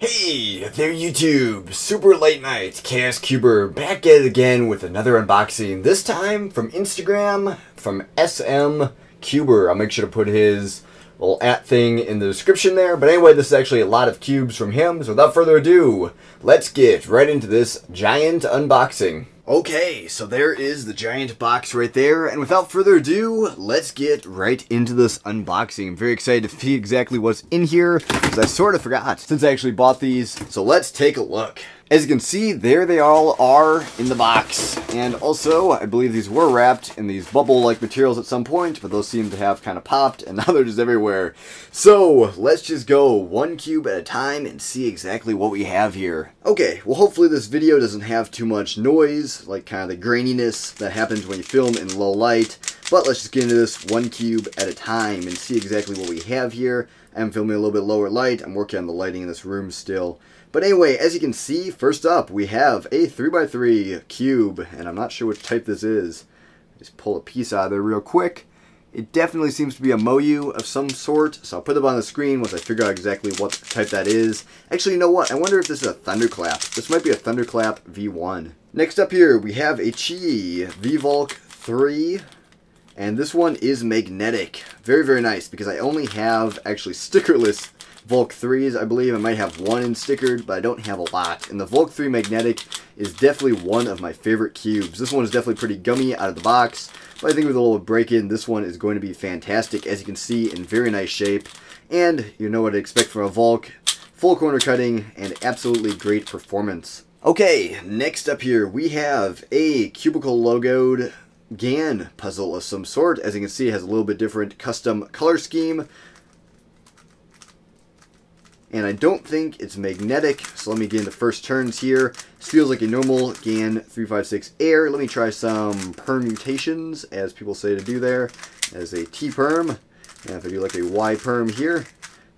Hey there YouTube, Super Late Night, Chaos Cuber, back at it again with another unboxing, this time from Instagram, from SM Cuber. I'll make sure to put his little @ thing in the description there, but anyway, this is actually a lot of cubes from him, so without further ado, let's get right into this giant unboxing. Okay, so there is the giant box right there, and without further ado, let's get right into this unboxing. I'm very excited to see exactly what's in here, because I sort of forgot since I actually bought these, so let's take a look. As you can see, there they all are in the box, and also, I believe these were wrapped in these bubble-like materials at some point, but those seem to have kind of popped, and now they're just everywhere. So, let's just go one cube at a time and see exactly what we have here. Okay, well hopefully this video doesn't have too much noise, like kind of the graininess that happens when you film in low light, but let's just get into this one cube at a time and see exactly what we have here. I'm filming a little bit lower light, I'm working on the lighting in this room still. But anyway, as you can see, first up we have a 3x3 cube, and I'm not sure which type this is. Just pull a piece out of there real quick. It definitely seems to be a Moyu of some sort, so I'll put it on the screen once I figure out exactly what type that is. Actually, you know what? I wonder if this is a Thunderclap. This might be a Thunderclap V1. Next up here, we have a Chi V-Volk 3. And this one is magnetic. Very, very nice, because I only have actually stickerless Volk 3s, I believe. I might have one in stickered, but I don't have a lot. And the Volk 3 magnetic is definitely one of my favorite cubes. This one is definitely pretty gummy out of the box, but I think with a little break-in, this one is going to be fantastic, as you can see, in very nice shape. And you know what to expect from a Volk. Full corner cutting and absolutely great performance. Okay, next up here, we have a cubicle logoed GAN puzzle of some sort. As you can see, it has a little bit different custom color scheme. And I don't think it's magnetic, so let me get into first turns here. This feels like a normal GAN 356 Air. Let me try some permutations, as people say to do there. As a T-perm, and if I do like a Y-perm here,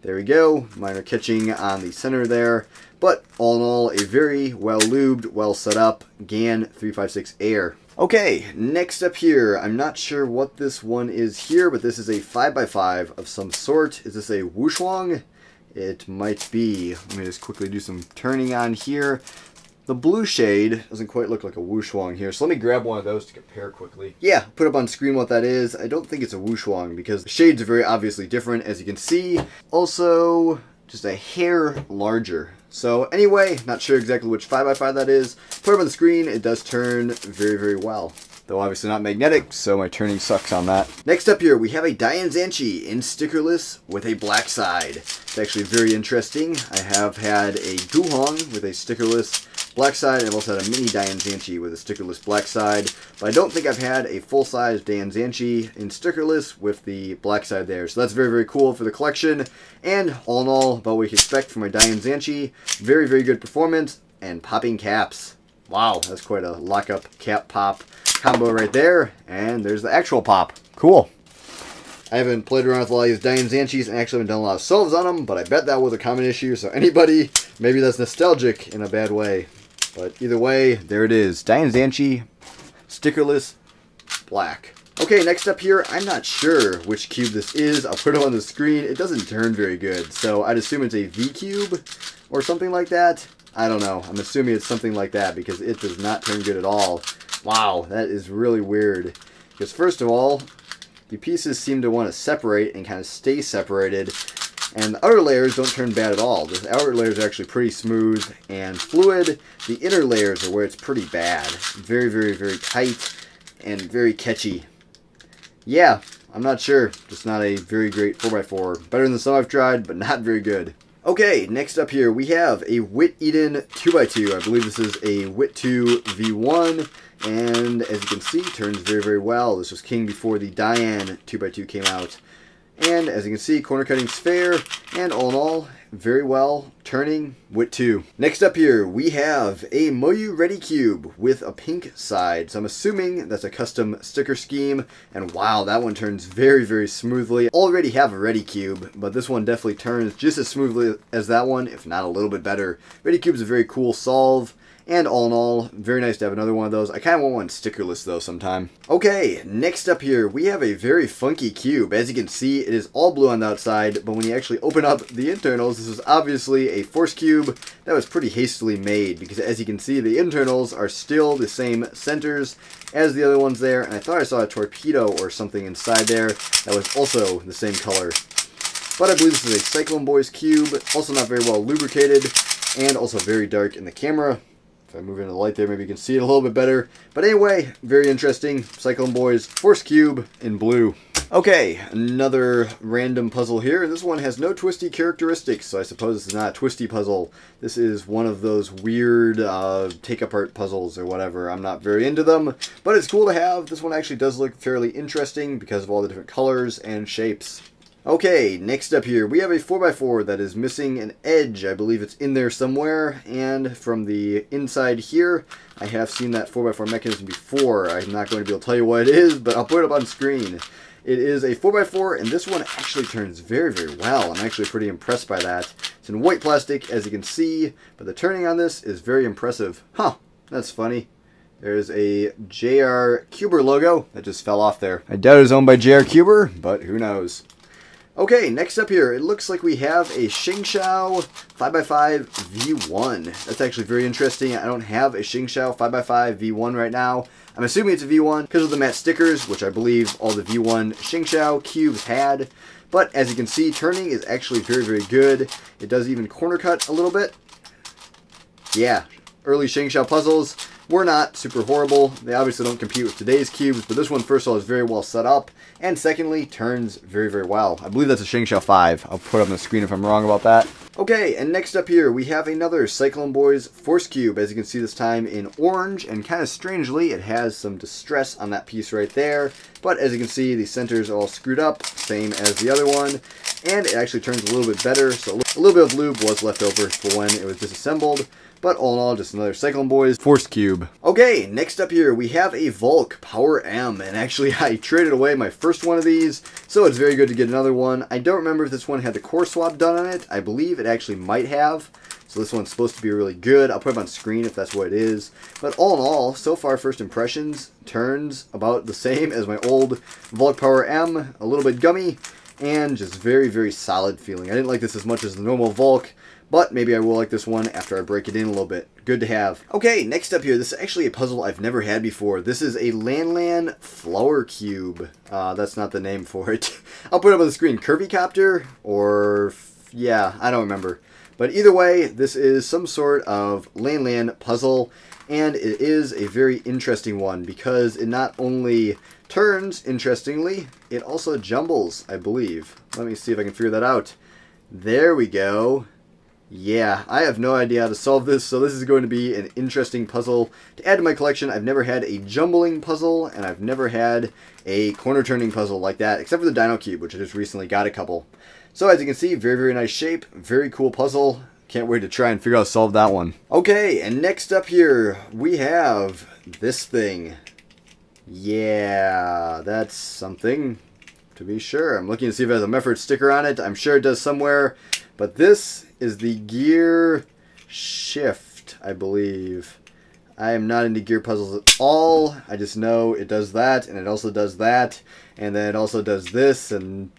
there we go. Mine are catching on the center there. But all in all, a very well-lubed, well set-up GAN 356 Air. Okay, next up here, I'm not sure what this one is here, but this is a 5x5 of some sort. Is this a Wushuang? It might be. Let me just quickly do some turning on here. The blue shade doesn't quite look like a Wushuang here, so let me grab one of those to compare quickly. Yeah, put up on screen what that is. I don't think it's a Wushuang because the shades are very obviously different, as you can see. Also, just a hair larger. So anyway, not sure exactly which 5x5 that is. Put up on the screen, it does turn very, very well. Though obviously not magnetic, so my turning sucks on that. Next up here, we have a Dayan Zanchi in stickerless with a black side. It's actually very interesting. I have had a Guhong with a stickerless black side. I've also had a mini Dayan Zanchi with a stickerless black side. But I don't think I've had a full-size Dayan Zanchi in stickerless with the black side there. So that's very, very cool for the collection. And all in all, about what we can expect from my Dayan Zanchi. Very, very good performance and popping caps. Wow, that's quite a lock-up cap pop combo right there, and there's the actual pop. Cool. I haven't played around with a lot of these Dayan Zanchis and actually haven't done a lot of solves on them, but I bet that was a common issue, so anybody, maybe that's nostalgic in a bad way. But either way, there it is. Dayan Zanchi, stickerless, black. Okay, next up here, I'm not sure which cube this is. I'll put it on the screen. It doesn't turn very good, so I'd assume it's a V-cube or something like that. I don't know. I'm assuming it's something like that because it does not turn good at all. Wow, that is really weird. Because first of all, the pieces seem to want to separate and kind of stay separated. And the outer layers don't turn bad at all. The outer layers are actually pretty smooth and fluid. The inner layers are where it's pretty bad. Very, very, very tight and very catchy. Yeah, I'm not sure. Just not a very great 4x4. Better than some I've tried, but not very good. Okay, next up here, we have a Wit Eden 2x2. I believe this is a Wit 2 V1. And as you can see, turns very, very well. This was king before the Dayan 2x2 came out. And as you can see, corner cutting's fair, and all in all, very well turning Wit 2. Next up here, we have a Moyu Ready Cube with a pink side. So I'm assuming that's a custom sticker scheme. And wow, that one turns very, very smoothly. Already have a Ready Cube, but this one definitely turns just as smoothly as that one, if not a little bit better. Ready Cube is a very cool solve. And all in all, very nice to have another one of those. I kind of want one stickerless though sometime. Okay, next up here, we have a very funky cube. As you can see, it is all blue on the outside, but when you actually open up the internals, this is obviously a Force Cube that was pretty hastily made, because as you can see, the internals are still the same centers as the other ones there, and I thought I saw a torpedo or something inside there that was also the same color. But I believe this is a Cyclone Boys cube, also not very well lubricated, and also very dark in the camera. If I move into the light there, maybe you can see it a little bit better. But anyway, very interesting. Cyclone Boys Force Cube in blue. Okay, another random puzzle here. This one has no twisty characteristics, so I suppose this is not a twisty puzzle. This is one of those weird take-apart puzzles or whatever. I'm not very into them, but it's cool to have. This one actually does look fairly interesting because of all the different colors and shapes. Okay, next up here, we have a 4x4 that is missing an edge. I believe it's in there somewhere, and from the inside here, I have seen that 4x4 mechanism before. I'm not going to be able to tell you what it is, but I'll put it up on screen. It is a 4x4, and this one actually turns very, very well. I'm actually pretty impressed by that. It's in white plastic, as you can see, but the turning on this is very impressive. Huh, that's funny. There's a JR Cuber logo that just fell off there. I doubt it was owned by JR Cuber, but who knows. Okay, next up here, it looks like we have a Shingshao 5x5 V1. That's actually very interesting. I don't have a Shingshao 5x5 V1 right now. I'm assuming it's a V1 because of the matte stickers, which I believe all the V1 Shingshao cubes had. But as you can see, turning is actually very, very good. It does even corner cut a little bit. Yeah, early Shingshao puzzles were not super horrible. They obviously don't compete with today's cubes, but this one, first of all, is very well set up, and secondly, turns very, very well. I believe that's a Shingshao 5. I'll put it up on the screen if I'm wrong about that. Okay, and next up here, we have another Cyclone Boys Force Cube, as you can see this time in orange, and kind of strangely, it has some distress on that piece right there, but as you can see, the centers are all screwed up, same as the other one, and it actually turns a little bit better, so a little bit of lube was left over for when it was disassembled. But all in all, just another Cyclone Boys Force Cube. Okay, next up here, we have a Volk Power M. And actually, I traded away my first one of these, so it's very good to get another one. I don't remember if this one had the core swap done on it. I believe it actually might have. So this one's supposed to be really good. I'll put it on screen if that's what it is. But all in all, so far, first impressions, turns about the same as my old Volk Power M. A little bit gummy, and just very, very solid feeling. I didn't like this as much as the normal Volk, but maybe I will like this one after I break it in a little bit. Good to have. Okay, next up here, this is actually a puzzle I've never had before. This is a Lan Flower Cube. That's not the name for it. I'll put it up on the screen. Curvycopter? Or, yeah, I don't remember. But either way, this is some sort of Lan puzzle, and it is a very interesting one because it not only turns, interestingly, it also jumbles, I believe. Let me see if I can figure that out. There we go. Yeah, I have no idea how to solve this, so this is going to be an interesting puzzle to add to my collection. I've never had a jumbling puzzle, and I've never had a corner-turning puzzle like that, except for the Dino Cube, which I just recently got a couple. So as you can see, very, very nice shape, very cool puzzle. Can't wait to try and figure out how to solve that one. Okay, and next up here, we have this thing. Yeah, that's something, to be sure. I'm looking to see if it has a Meffert sticker on it. I'm sure it does somewhere, but this is the gear shift, I believe. I am not into gear puzzles at all. I just know it does that, and it also does that, and then it also does this, and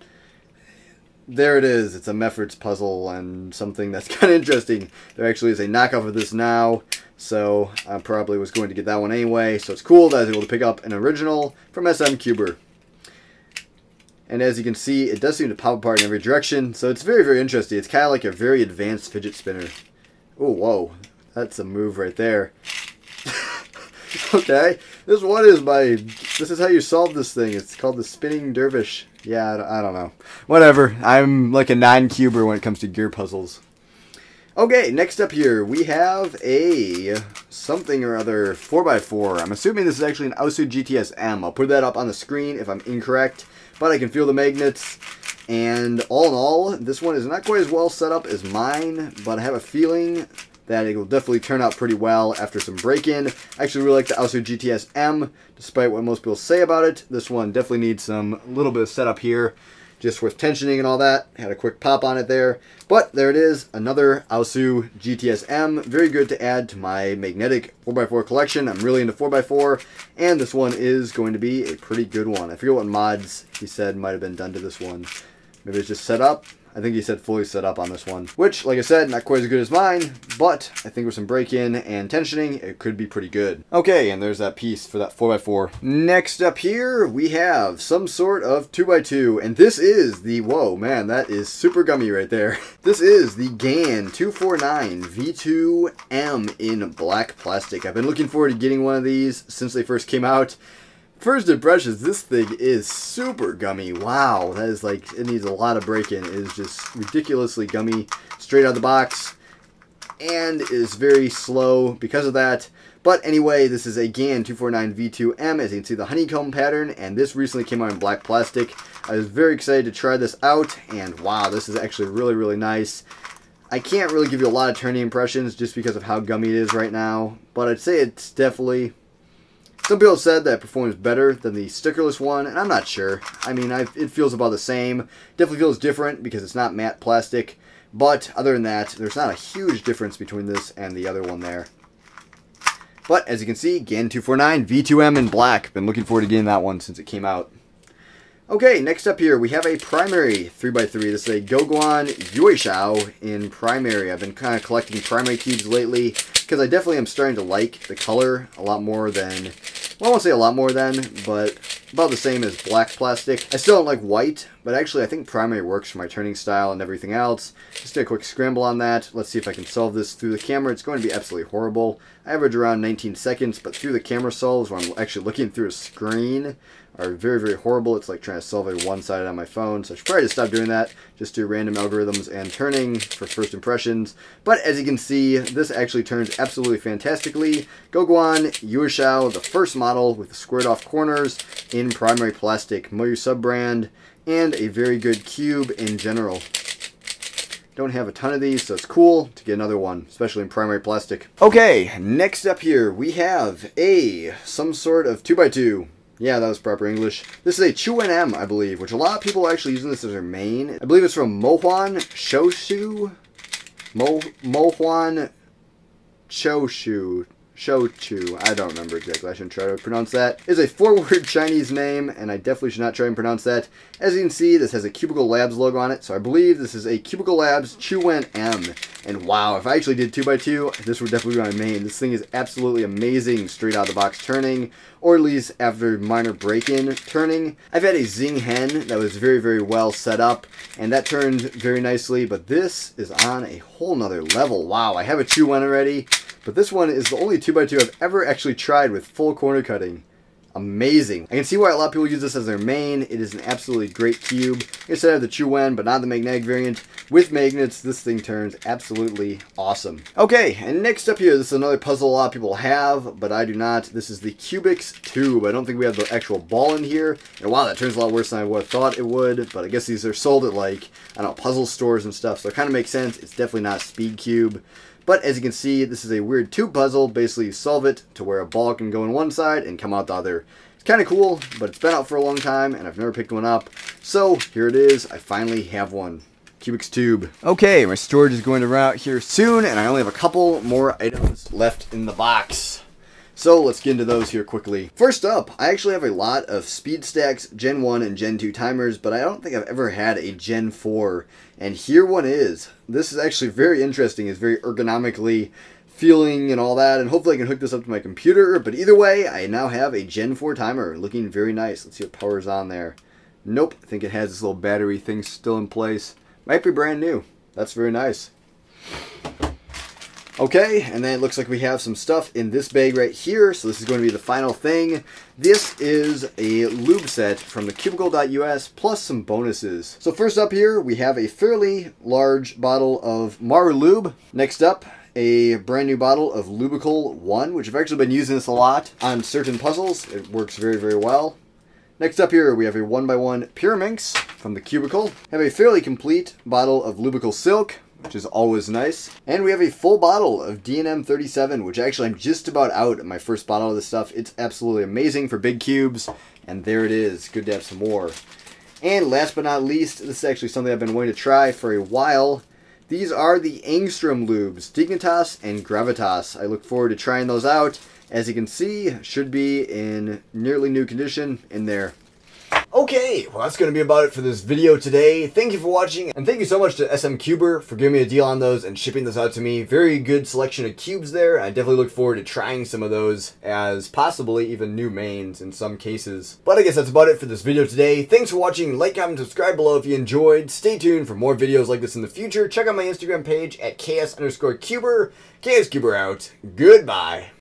there it is. It's a Meffert's puzzle, and something that's kind of interesting. There actually is a knockoff of this now, so I probably was going to get that one anyway, so it's cool that I was able to pick up an original from SM Cuber. And as you can see, it does seem to pop apart in every direction, so it's very, very interesting. It's kind of like a very advanced fidget spinner. Oh, whoa. That's a move right there. Okay. This is how you solve this thing. It's called the Spinning Dervish. Yeah, I don't know. Whatever. I'm like a non-cuber when it comes to gear puzzles. Okay, next up here, we have a something or other 4x4. I'm assuming this is actually an Aosu GTS M. I'll put that up on the screen if I'm incorrect. But I can feel the magnets, and all in all, this one is not quite as well set up as mine, but I have a feeling that it will definitely turn out pretty well after some break-in. I actually really like the Aosu GTS M, despite what most people say about it. This one definitely needs some little bit of setup here. just with tensioning and all that. Had a quick pop on it there. But there it is, another Aosu GTS-M. Very good to add to my magnetic 4x4 collection. I'm really into 4x4, and this one is going to be a pretty good one. I forget what mods he said might have been done to this one. Maybe it's just set up. I think he said fully set up on this one, which, like I said, not quite as good as mine, but I think with some break-in and tensioning, it could be pretty good. Okay, and there's that piece for that 4x4. Next up here, we have some sort of 2x2, and this is the, whoa, man, that is super gummy right there. This is the GAN 249 V2M in black plastic. I've been looking forward to getting one of these since they first came out. First impressions, this thing is super gummy. Wow, that is like, it needs a lot of break-in. It is just ridiculously gummy straight out of the box, and is very slow because of that. But anyway, this is a GAN 249 V2M, as you can see the honeycomb pattern, and this recently came out in black plastic. I was very excited to try this out, and wow, this is actually really, really nice. I can't really give you a lot of turning impressions just because of how gummy it is right now, but I'd say it's definitely... Some people have said that it performs better than the stickerless one, and I'm not sure. I mean, it feels about the same. Definitely feels different because it's not matte plastic. But other than that, there's not a huge difference between this and the other one there. But as you can see, GAN 249 V2M in black. Been looking forward to getting that one since it came out. Okay, next up here, we have a primary 3x3. This is a Gogwan Yueshao in primary. I've been kind of collecting primary cubes lately because I definitely am starting to like the color a lot more than, well, I won't say a lot more than, but about the same as black plastic. I still don't like white, but actually I think primary works for my turning style and everything else. Just do a quick scramble on that. Let's see if I can solve this through the camera. It's going to be absolutely horrible. I average around 19 seconds, but through the camera solves, when I'm actually looking through a screen, are very, very horrible. It's like trying to solve a one-sided on my phone, so I should probably just stop doing that. Just do random algorithms and turning for first impressions. But as you can see, this actually turns absolutely fantastically. Gogwan Yueshao, the first model with the squared off corners in primary plastic, Moyu sub-brand, and a very good cube in general. Don't have a ton of these, so it's cool to get another one, especially in primary plastic. Okay, next up here, we have some sort of 2x2. Yeah, that was proper English. This is a Chuan-M, I believe, which a lot of people are actually using this as their main. I believe it's from Mohuan Shoshu. Mohuan Shoshu. Shochu. I don't remember exactly. I shouldn't try to pronounce that. It's a 4-word Chinese name, and I definitely should not try and pronounce that. As you can see, this has a Cubicle Labs logo on it, so I believe this is a Cubicle Labs Chuan-M. And wow, if I actually did 2x2, this would definitely be my main. This thing is absolutely amazing straight out of the box turning, or at least after minor break-in turning. I've had a Zing Hen that was very, very well set up, and that turned very nicely, but this is on a whole nother level. Wow, I have a Chuan already, but this one is the only 2x2 I've ever actually tried with full corner cutting. Amazing. I can see why a lot of people use this as their main. It is an absolutely great cube. Instead of the Chuan, but not the magnetic variant. With magnets, this thing turns absolutely awesome. Okay, and next up here, this is another puzzle a lot of people have, but I do not. This is the Cubics Tube. I don't think we have the actual ball in here. And wow, that turns a lot worse than I would have thought it would, but I guess these are sold at like, I don't know, puzzle stores and stuff, so it kind of makes sense. It's definitely not a speed cube. But as you can see, this is a weird tube puzzle. Basically, you solve it to where a ball can go in one side and come out the other. It's kind of cool, but it's been out for a long time, and I've never picked one up. So, here it is. I finally have one. Cubics Tube. Okay, my storage is going to run out here soon, and I only have a couple more items left in the box. So let's get into those here quickly. First up, I actually have a lot of SpeedStacks Gen 1 and Gen 2 timers, but I don't think I've ever had a Gen 4. And here one is. This is actually very interesting. It's very ergonomically feeling and all that, and hopefully I can hook this up to my computer. But either way, I now have a Gen 4 timer, looking very nice. Let's see what power's on there. Nope, I think it has this little battery thing still in place. Might be brand new. That's very nice. Okay, and then it looks like we have some stuff in this bag right here, so this is going to be the final thing. This is a lube set from the Cubicle.us plus some bonuses. So first up here, we have a fairly large bottle of Maru Lube. Next up, a brand new bottle of Lubical 1, which I've actually been using this a lot on certain puzzles. It works very, very well. Next up here, we have a 1x1 Pyraminx from the Cubicle. Have a fairly complete bottle of Lubical Silk, which is always nice. And we have a full bottle of D&M 37, which actually I'm just about out of my first bottle of this stuff. It's absolutely amazing for big cubes, and there it is. Good to have some more. And last but not least, this is actually something I've been wanting to try for a while. These are the Angstrom lubes, Dignitas and Gravitas. I look forward to trying those out. As you can see, should be in nearly new condition in there. Okay, well that's going to be about it for this video today. Thank you for watching, and thank you so much to SM Cuber for giving me a deal on those and shipping those out to me. Very good selection of cubes there. I definitely look forward to trying some of those as possibly even new mains in some cases. But I guess that's about it for this video today. Thanks for watching. Like, comment, subscribe below if you enjoyed. Stay tuned for more videos like this in the future. Check out my Instagram page at KS_Cuber. KS Cuber out. Goodbye.